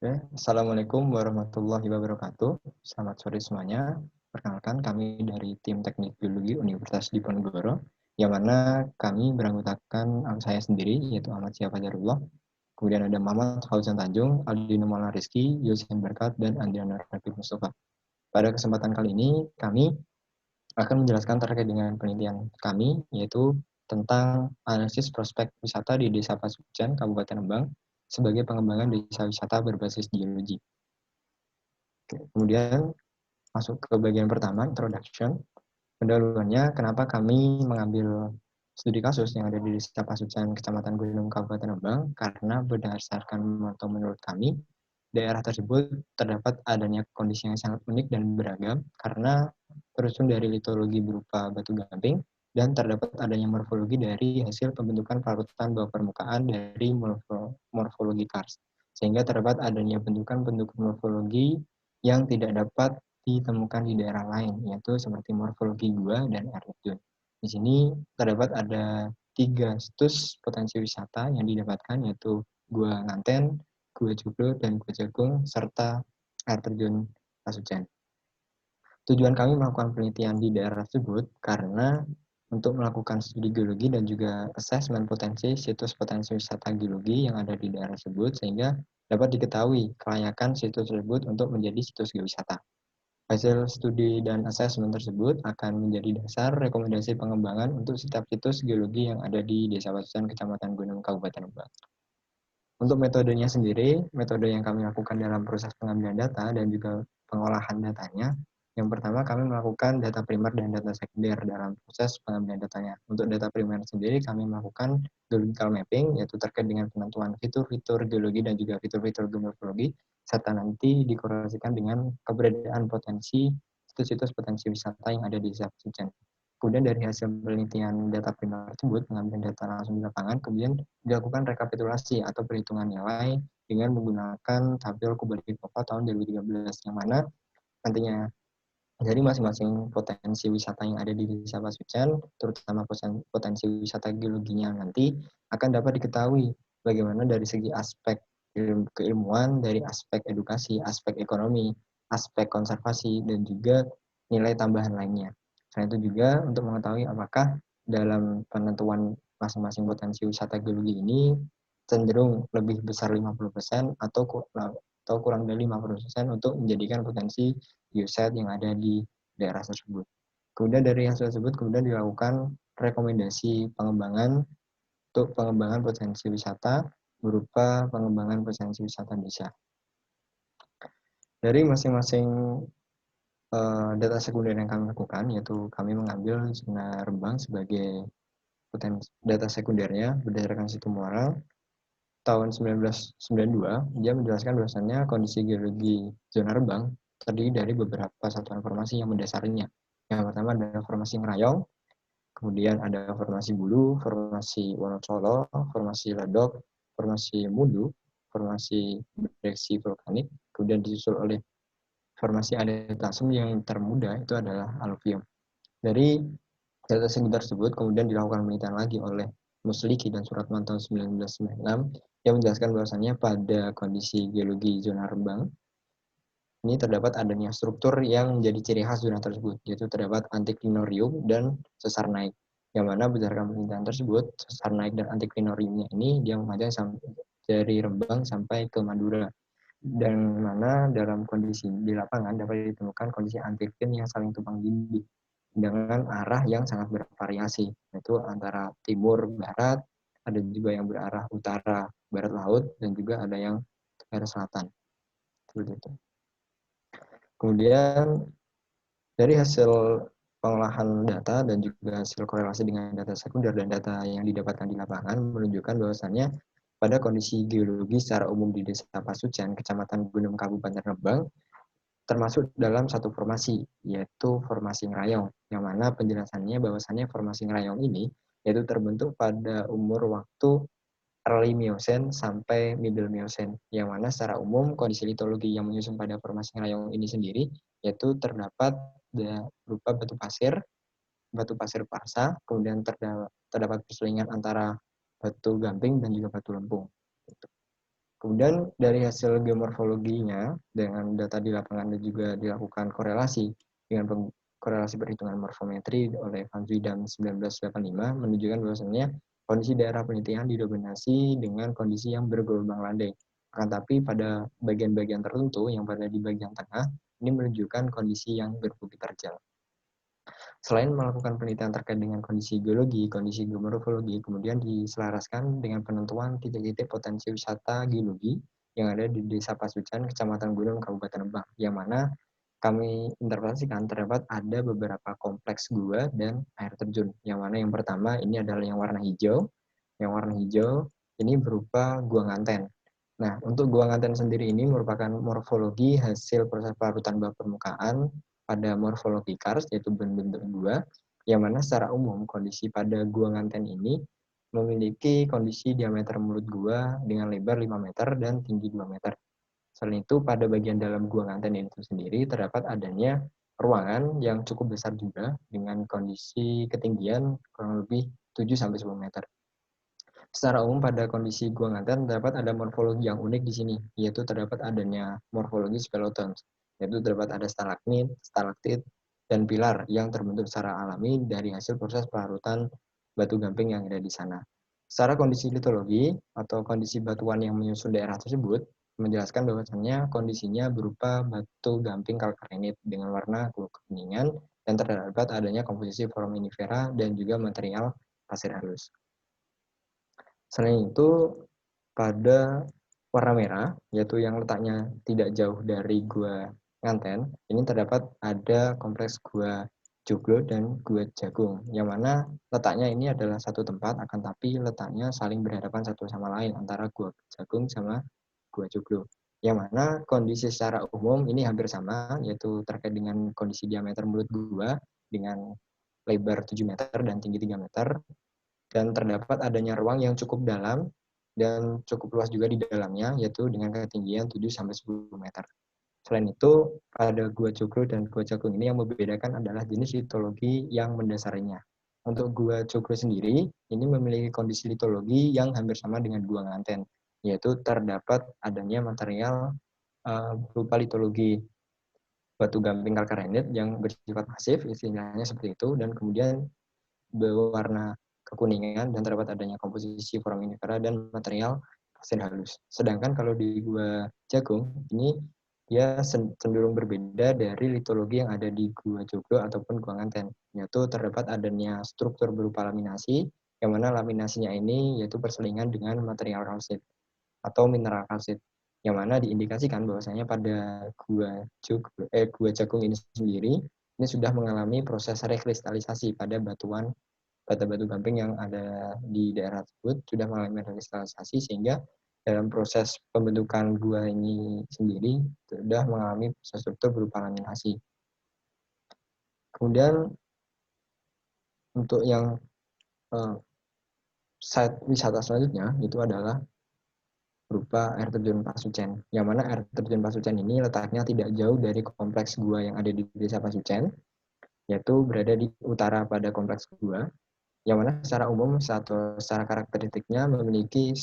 Oke, Assalamualaikum warahmatullahi wabarakatuh. Selamat sore semuanya. Perkenalkan, kami dari tim Teknik Biologi Universitas Diponegoro, yang mana kami beranggotakan saya sendiri, yaitu Ahmad Syah Fajarullah. Kemudian ada Muhammad Fauzan Tanjung, Aldino Maulana Rizky, Yosin Berkat, dan Andriana Rafiq Mustafa. Pada kesempatan kali ini, kami akan menjelaskan terkait dengan penelitian kami, yaitu tentang analisis prospek wisata di Desa Pasuruan, Kabupaten Rembang, sebagai pengembangan desa wisata berbasis geologi. Kemudian masuk ke bagian pertama, introduction. Pendahuluannya, kenapa kami mengambil studi kasus yang ada di Desa Pasuruan, Kecamatan Gunung, Kabupaten Rembang, karena berdasarkan atau menurut kami, daerah tersebut terdapat adanya kondisi yang sangat unik dan beragam karena tersusun dari litologi berupa batu gamping dan terdapat adanya morfologi dari hasil pembentukan larutan bawah permukaan dari morfologi karst. Sehingga terdapat adanya bentukan-bentukan morfologi yang tidak dapat ditemukan di daerah lain, yaitu seperti morfologi gua dan air terjun. Di sini terdapat ada 3 situs potensi wisata yang didapatkan, yaitu Gua Nganten, Gua Joglo, dan Gua Jagung, serta air terjun Pasuruan. Tujuan kami melakukan penelitian di daerah tersebut karena untuk melakukan studi geologi dan juga asesmen potensi situs potensi wisata geologi yang ada di daerah tersebut sehingga dapat diketahui kelayakan situs tersebut untuk menjadi situs geowisata. Hasil studi dan asesmen tersebut akan menjadi dasar rekomendasi pengembangan untuk setiap situs geologi yang ada di Desa Pasuruan, Kecamatan Gunung, Kabupaten Rembang. Untuk metodenya sendiri, metode yang kami lakukan dalam proses pengambilan data dan juga pengolahan datanya, yang pertama kami melakukan data primer dan data sekunder dalam proses pengambilan datanya. Untuk data primer sendiri kami melakukan geological mapping, yaitu terkait dengan penentuan fitur-fitur geologi dan juga fitur-fitur geomorfologi, serta nanti dikorelasikan dengan keberadaan potensi situs-situs potensi wisata yang ada di Pasuruan. Kemudian dari hasil penelitian data primer tersebut, pengambilan data langsung di lapangan, kemudian dilakukan rekapitulasi atau perhitungan nilai dengan menggunakan tabel Kubadikova tahun 2013, yang mana nantinya dari masing-masing potensi wisata yang ada di Desa Pasuruan, terutama potensi wisata geologinya nanti, akan dapat diketahui bagaimana dari segi aspek keilmuan, dari aspek edukasi, aspek ekonomi, aspek konservasi, dan juga nilai tambahan lainnya. Selain itu juga untuk mengetahui apakah dalam penentuan masing-masing potensi wisata geologi ini cenderung lebih besar 50% atau kurang dari 50% untuk menjadikan potensi geoset yang ada di daerah tersebut. Kemudian dari hasil tersebut kemudian dilakukan rekomendasi pengembangan untuk pengembangan potensi wisata berupa pengembangan potensi wisata desa. Dari masing-masing data sekunder yang kami lakukan, yaitu kami mengambil zona Rembang sebagai data sekundernya berdasarkan situ muara tahun 1992, dia menjelaskan bahwasannya kondisi geologi zona Rembang terdiri dari beberapa satuan formasi yang mendasarinya. Yang pertama adalah formasi Ngerayong, kemudian ada formasi Bulu, formasi Wonocolo, formasi Ledok, formasi Mudu, formasi Breksi Vulkanik, kemudian disusul oleh formasi Adetasem yang termuda itu adalah aluvium. Dari data sekunder tersebut kemudian dilakukan penelitian lagi oleh Musliki dan Suratmanto 1996 yang menjelaskan bahwasannya pada kondisi geologi zona Rembang ini terdapat adanya struktur yang menjadi ciri khas zona tersebut, yaitu terdapat antiklinorium dan sesar naik. Yang mana berdasarkan penelitian tersebut, sesar naik dan antiklinoriumnya ini dia memanjang dari Rembang sampai ke Madura. Dan mana dalam kondisi di lapangan dapat ditemukan kondisi antiklin yang saling tumpang tindih dengan arah yang sangat bervariasi, yaitu antara timur barat, ada juga yang berarah utara barat laut, dan juga ada yang tenggara selatan. Seperti itu. Kemudian dari hasil pengolahan data dan juga hasil korelasi dengan data sekunder dan data yang didapatkan di lapangan menunjukkan bahwasannya pada kondisi geologi secara umum di Desa Pasuruan, Kecamatan Gunung, Kabupaten Rembang, termasuk dalam satu formasi, yaitu formasi Ngerayong, yang mana penjelasannya bahwasannya formasi Ngerayong ini yaitu terbentuk pada umur waktu early Miocene sampai middle Miocene, yang mana secara umum kondisi litologi yang menyusun pada formasi Ngerayong ini sendiri yaitu terdapat berupa batu pasir parsa, kemudian terdapat perselingan antara batu gamping dan juga batu lempung. Kemudian dari hasil geomorfologinya dengan data di lapangan dan juga dilakukan korelasi dengan korelasi perhitungan morfometri oleh Van Zuydan 1985 menunjukkan bahwasannya kondisi daerah penelitian didominasi dengan kondisi yang bergelombang landai. Akan tapi pada bagian-bagian tertentu yang pada di bagian tengah ini menunjukkan kondisi yang berbukit terjal. Selain melakukan penelitian terkait dengan kondisi geologi, kondisi geomorfologi, kemudian diselaraskan dengan penentuan titik-titik potensi wisata geologi yang ada di Desa Pasucan, Kecamatan Gunung, Kabupaten Lebak, yang mana kami interpretasikan terdapat ada beberapa kompleks gua dan air terjun. Yang mana yang pertama ini adalah yang warna hijau. Yang warna hijau ini berupa gua nganten. Nah, untuk gua nganten sendiri ini merupakan morfologi hasil proses pelarutan bawah permukaan pada morfologi kars, yaitu bentuk gua, yang mana secara umum kondisi pada gua nganten ini memiliki kondisi diameter mulut gua dengan lebar 5 meter dan tinggi 2 meter. Selain itu, pada bagian dalam gua nganten itu sendiri terdapat adanya ruangan yang cukup besar juga dengan kondisi ketinggian kurang lebih 7-10 meter. Secara umum pada kondisi gua nganten terdapat ada morfologi yang unik di sini, yaitu terdapat adanya morfologi spelotons, yaitu terdapat ada stalagmit, stalaktit, dan pilar yang terbentuk secara alami dari hasil proses pelarutan batu gamping yang ada di sana. Secara kondisi litologi atau kondisi batuan yang menyusun daerah tersebut menjelaskan bahwasannya kondisinya berupa batu gamping kalkarenit dengan warna kekuningan dan terdapat adanya komposisi foraminifera dan juga material pasir halus. Selain itu, pada warna merah, yaitu yang letaknya tidak jauh dari Gua Nganten, ini terdapat ada kompleks Gua Joglo dan Gua Jagung, yang mana letaknya ini adalah satu tempat, akan tapi letaknya saling berhadapan satu sama lain antara Gua Jagung sama Gua Joglo. Yang mana kondisi secara umum ini hampir sama, yaitu terkait dengan kondisi diameter mulut gua dengan lebar 7 meter dan tinggi 3 meter, dan terdapat adanya ruang yang cukup dalam dan cukup luas juga di dalamnya, yaitu dengan ketinggian 7-10 meter. Selain itu, pada Gua Joglo dan Gua Jagung ini yang membedakan adalah jenis litologi yang mendasarinya. Untuk Gua Joglo sendiri, ini memiliki kondisi litologi yang hampir sama dengan Gua Nganten, yaitu terdapat adanya material berupa litologi batu gamping kalkarenit yang bersifat masif, istilahnya seperti itu, dan kemudian berwarna kekuningan dan terdapat adanya komposisi foraminifera dan material pasir halus. Sedangkan kalau di Gua Jagung, ini dia cenderung berbeda dari litologi yang ada di Gua Joglo ataupun Gua Nganten, yaitu terdapat adanya struktur berupa laminasi, yang mana laminasinya ini yaitu perselingan dengan material kalsit atau mineral kalsit, yang mana diindikasikan bahwasanya pada Gua Jagung ini sendiri ini sudah mengalami proses rekristalisasi pada batu gamping yang ada di daerah tersebut sudah mengalami rekristalisasi, sehingga dalam proses pembentukan gua ini sendiri sudah mengalami proses struktur berupa laminasi. Kemudian untuk yang site wisata selanjutnya itu adalah berupa air terjun Pasucen, yang mana air terjun Pasucen ini letaknya tidak jauh dari kompleks gua yang ada di Desa Pasucen, yaitu berada di utara pada kompleks gua, yang mana secara umum secara karakteristiknya memiliki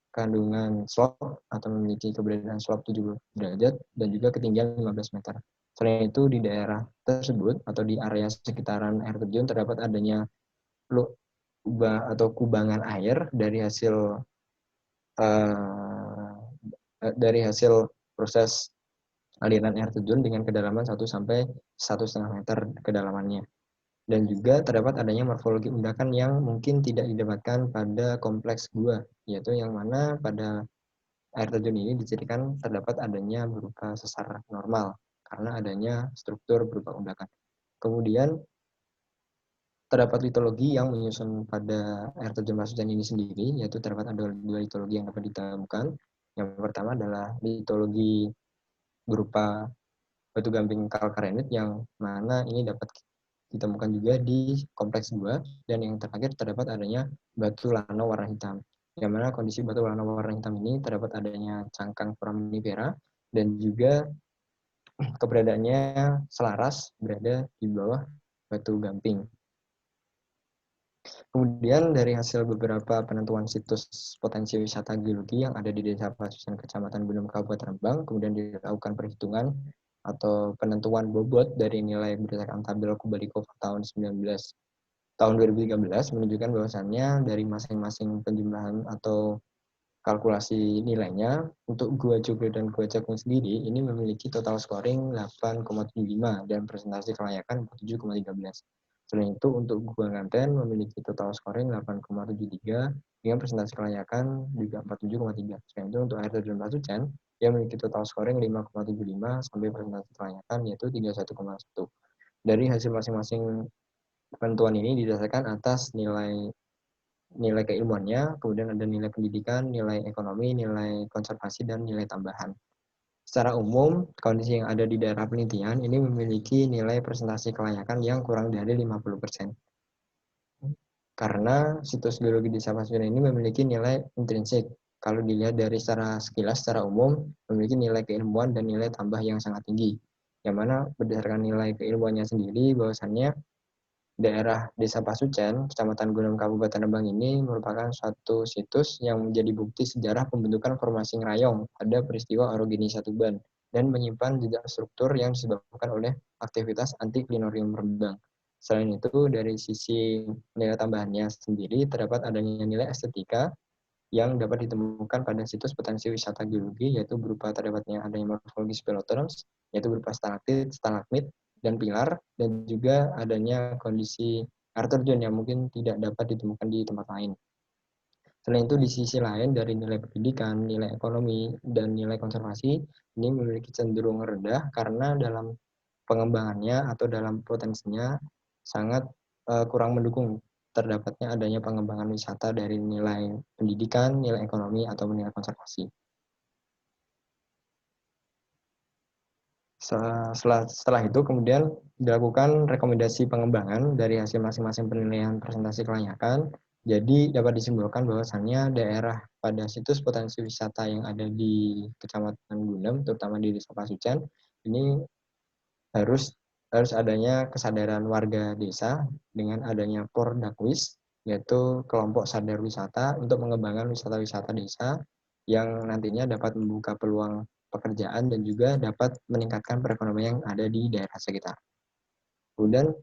kandungan slope atau memiliki keberadaan slope 70 derajat dan juga ketinggian 15 meter. Selain itu, di daerah tersebut atau di area sekitaran air terjun terdapat adanya kubangan air dari hasil proses aliran air terjun dengan kedalaman 1 sampai 1,5 meter kedalamannya. Dan juga terdapat adanya morfologi undakan yang mungkin tidak didapatkan pada kompleks gua, yaitu yang mana pada air terjun ini dicirikan terdapat adanya berupa sesar normal karena adanya struktur berupa undakan. Kemudian terdapat litologi yang menyusun pada air terjun Pasucen ini sendiri, yaitu terdapat ada dua litologi yang dapat ditemukan. Yang pertama adalah litologi berupa batu gamping kalkarenit yang mana ini dapat ditemukan juga di kompleks 2, dan yang terakhir terdapat adanya batu lano warna hitam, yang mana kondisi batu lano warna hitam ini terdapat adanya cangkang foraminifera dan juga keberadaannya selaras berada di bawah batu gamping. Kemudian dari hasil beberapa penentuan situs potensi wisata geologi yang ada di Desa Pasusan Kecamatan Gunung Kabupaten Rembang, kemudian dilakukan perhitungan atau penentuan bobot dari nilai berdasarkan tabel Kubalikova tahun 2013 menunjukkan bahwasannya dari masing-masing penjumlahan atau kalkulasi nilainya untuk Gua Joglo dan Gua Cakung sendiri ini memiliki total scoring 8,75 dan presentasi kelayakan 47,13. Selain itu untuk Gua Nganten memiliki total scoring 8,73 dengan presentasi kelayakan juga 47,3. Selain itu untuk air terjun Pasucan yang memiliki total scoring 5,75 sampai presentasi kelayakan yaitu 31,1. Dari hasil masing-masing penentuan ini didasarkan atas nilai keilmuannya, kemudian ada nilai pendidikan, nilai ekonomi, nilai konservasi, dan nilai tambahan. Secara umum, kondisi yang ada di daerah penelitian ini memiliki nilai presentasi kelayakan yang kurang dari 50%. Karena situs geologi Desa Pasuruan ini memiliki nilai intrinsik. Kalau dilihat dari sekilas, secara umum, memiliki nilai keilmuan dan nilai tambah yang sangat tinggi. Yang mana berdasarkan nilai keilmuannya sendiri, bahwasannya daerah Desa Pasucan, Kecamatan Gunung Kabupaten Rembang ini merupakan suatu situs yang menjadi bukti sejarah pembentukan formasi ngerayong pada peristiwa orogenisasi Tuban dan menyimpan jejak struktur yang disebabkan oleh aktivitas anti-klinorium Rembang. Selain itu, dari sisi nilai tambahannya sendiri, terdapat adanya nilai estetika yang dapat ditemukan pada situs potensi wisata geologi, yaitu berupa terdapatnya adanya morfologi speleothems, yaitu berupa stalaktit, stalagmit, dan pilar, dan juga adanya kondisi air terjun yang mungkin tidak dapat ditemukan di tempat lain. Selain itu, di sisi lain, dari nilai pendidikan, nilai ekonomi, dan nilai konservasi, ini memiliki cenderung rendah karena dalam pengembangannya atau dalam potensinya sangat kurang mendukung terdapatnya adanya pengembangan wisata dari nilai pendidikan, nilai ekonomi, atau nilai konservasi. Setelah itu kemudian dilakukan rekomendasi pengembangan dari hasil masing-masing penilaian presentasi kelayakan. Jadi dapat disimpulkan bahwasannya daerah pada situs potensi wisata yang ada di Kecamatan Gunem, terutama di Desa Pasucan, ini harus harus adanya kesadaran warga desa dengan adanya Pordakwis, yaitu kelompok sadar wisata untuk mengembangkan wisata-wisata desa yang nantinya dapat membuka peluang pekerjaan dan juga dapat meningkatkan perekonomian yang ada di daerah sekitar. Kemudian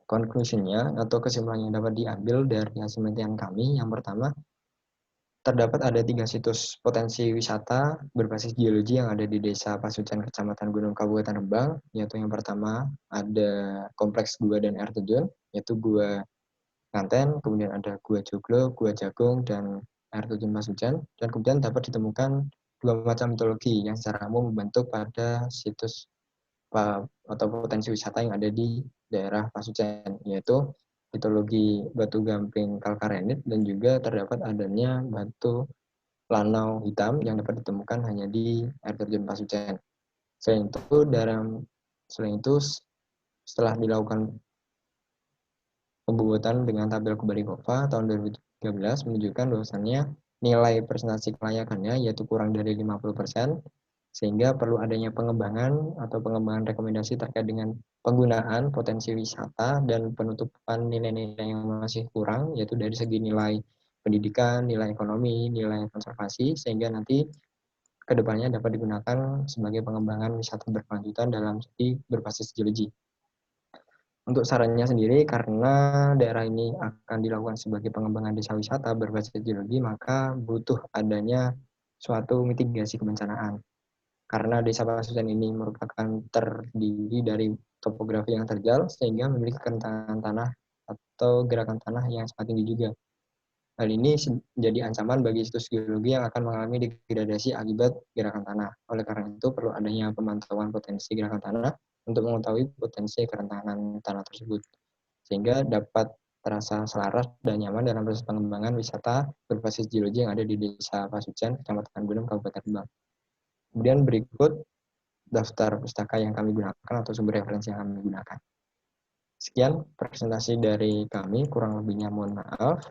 conclusion-nya atau kesimpulan yang dapat diambil dari hasil penelitian kami, yang pertama, terdapat ada 3 situs potensi wisata berbasis geologi yang ada di Desa Pasucan, Kecamatan Gunung Kabupaten Rembang, yaitu yang pertama ada kompleks gua dan air terjun, yaitu Gua Nganten, kemudian ada Gua Joglo, Gua Jagung, dan air terjun Pasucan, dan kemudian dapat ditemukan 2 macam mitologi yang secara umum membentuk pada situs atau potensi wisata yang ada di daerah Pasucan, yaitu mitologi batu gamping kalkarenit dan juga terdapat adanya batu lanau hitam yang dapat ditemukan hanya di air terjun Pasucan. Selain itu setelah dilakukan pembuatan dengan tabel Kubalikova tahun 2013 menunjukkan bahwasannya nilai presentasi kelayakannya yaitu kurang dari 50%, sehingga perlu adanya pengembangan atau pengembangan rekomendasi terkait dengan penggunaan potensi wisata dan penutupan nilai-nilai yang masih kurang, yaitu dari segi nilai pendidikan, nilai ekonomi, nilai konservasi, sehingga nanti kedepannya dapat digunakan sebagai pengembangan wisata berkelanjutan dalam segi berbasis geologi. Untuk sarannya sendiri, karena daerah ini akan dilakukan sebagai pengembangan desa wisata berbasis geologi, maka butuh adanya suatu mitigasi kebencanaan. Karena desa Pasucan ini merupakan terdiri dari topografi yang terjal, sehingga memiliki kerentanan tanah atau gerakan tanah yang sangat tinggi juga. Hal ini menjadi ancaman bagi situs geologi yang akan mengalami degradasi akibat gerakan tanah. Oleh karena itu, perlu adanya pemantauan potensi gerakan tanah untuk mengetahui potensi kerentanan tanah tersebut, sehingga dapat terasa selaras dan nyaman dalam proses pengembangan wisata berbasis geologi yang ada di Desa Pasucan, Kecamatan Gunung, Kabupaten Rembang. Kemudian berikut daftar pustaka yang kami gunakan atau sumber referensi yang kami gunakan. Sekian presentasi dari kami, kurang lebihnya mohon maaf.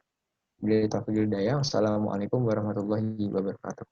Wassalamualaikum warahmatullahi wabarakatuh.